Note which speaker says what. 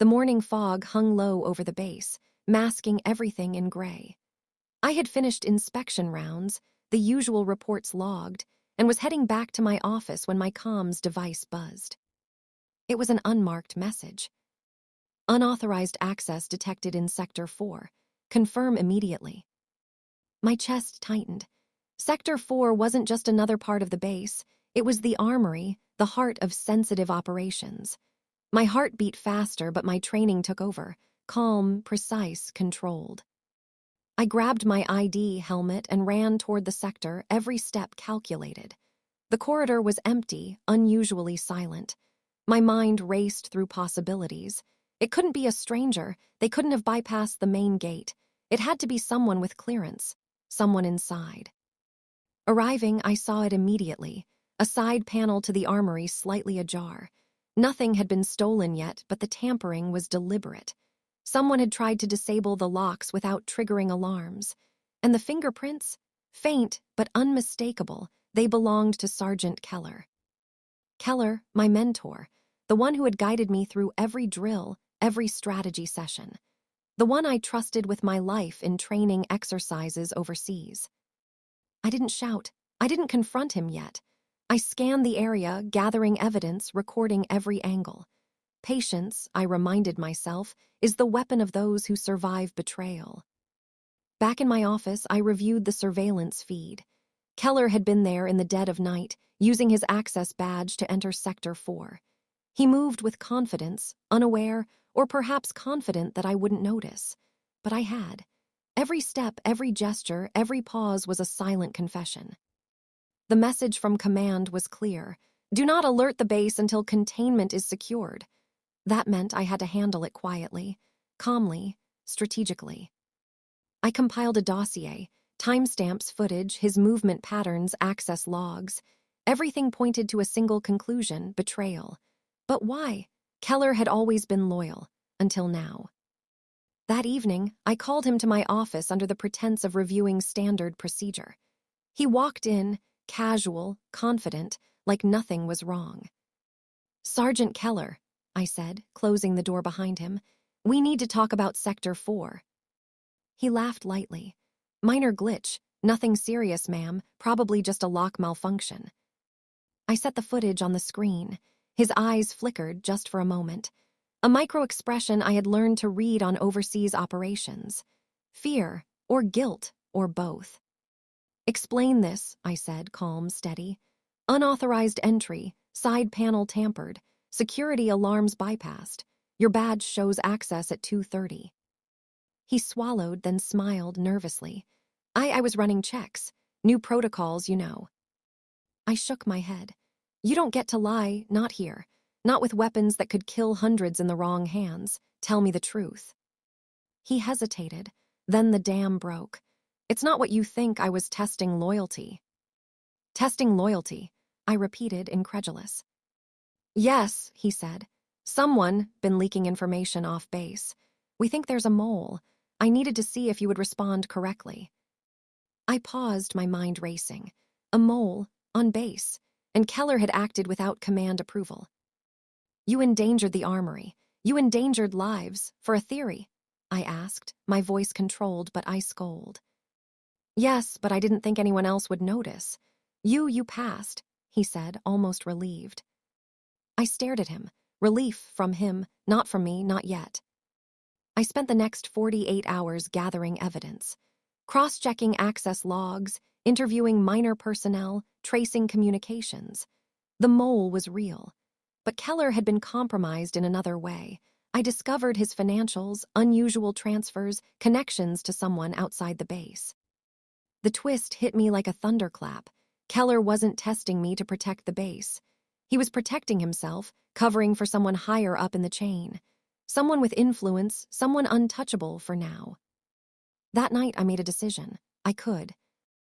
Speaker 1: The morning fog hung low over the base, masking everything in gray. I had finished inspection rounds, the usual reports logged, and was heading back to my office when my comms device buzzed. It was an unmarked message. Unauthorized access detected in Sector 4. Confirm immediately. My chest tightened. Sector 4 wasn't just another part of the base. It was the Armory, the heart of sensitive operations. My heart beat faster, but my training took over. Calm, precise, controlled. I grabbed my ID helmet and ran toward the sector, every step calculated. The corridor was empty, unusually silent. My mind raced through possibilities. It couldn't be a stranger. They couldn't have bypassed the main gate. It had to be someone with clearance, someone inside. Arriving, I saw it immediately, a side panel to the Armory slightly ajar. Nothing had been stolen yet, but the tampering was deliberate. Someone had tried to disable the locks without triggering alarms. And the fingerprints? Faint, but unmistakable, they belonged to Sergeant Keller. Keller, my mentor, the one who had guided me through every drill, every strategy session. The one I trusted with my life in training exercises overseas. I didn't shout. I didn't confront him yet. I scanned the area, gathering evidence, recording every angle. Patience, I reminded myself, is the weapon of those who survive betrayal. Back in my office, I reviewed the surveillance feed. Keller had been there in the dead of night, using his access badge to enter Sector 4. He moved with confidence, unaware, or perhaps confident that I wouldn't notice. But I had. Every step, every gesture, every pause was a silent confession. The message from command was clear. Do not alert the base until containment is secured. That meant I had to handle it quietly, calmly, strategically. I compiled a dossier, timestamps, footage, his movement patterns, access logs. Everything pointed to a single conclusion: betrayal. But why? Keller had always been loyal, until now. That evening, I called him to my office under the pretense of reviewing standard procedure. He walked in, casual, confident, like nothing was wrong. "Sergeant Keller," I said, closing the door behind him, "we need to talk about Sector 4. He laughed lightly. "Minor glitch. Nothing serious, ma'am. Probably just a lock malfunction." I set the footage on the screen. His eyes flickered just for a moment. A micro-expression I had learned to read on overseas operations. Fear, or guilt, or both. "Explain this," I said, calm, steady. "Unauthorized entry, side panel tampered, security alarms bypassed. Your badge shows access at 2:30. He swallowed, then smiled nervously. I was running checks. New protocols, you know." I shook my head. "You don't get to lie, not here. Not with weapons that could kill hundreds in the wrong hands. Tell me the truth." He hesitated. Then the dam broke. "It's not what you think. I was testing loyalty." "Testing loyalty," I repeated, incredulous. "Yes," he said. "Someone been leaking information off base. We think there's a mole. I needed to see if you would respond correctly." I paused, my mind racing. A mole, on base, and Keller had acted without command approval. "You endangered the Armory. You endangered lives, for a theory," I asked, my voice controlled but ice cold. "Yes, but I didn't think anyone else would notice. You passed," he said, almost relieved. I stared at him. Relief from him, not from me, not yet. I spent the next 48 hours gathering evidence, cross-checking access logs, interviewing minor personnel, tracing communications. The mole was real, but Keller had been compromised in another way. I discovered his financials, unusual transfers, connections to someone outside the base. The twist hit me like a thunderclap. Keller wasn't testing me to protect the base. He was protecting himself, covering for someone higher up in the chain. Someone with influence, someone untouchable for now. That night I made a decision. I could.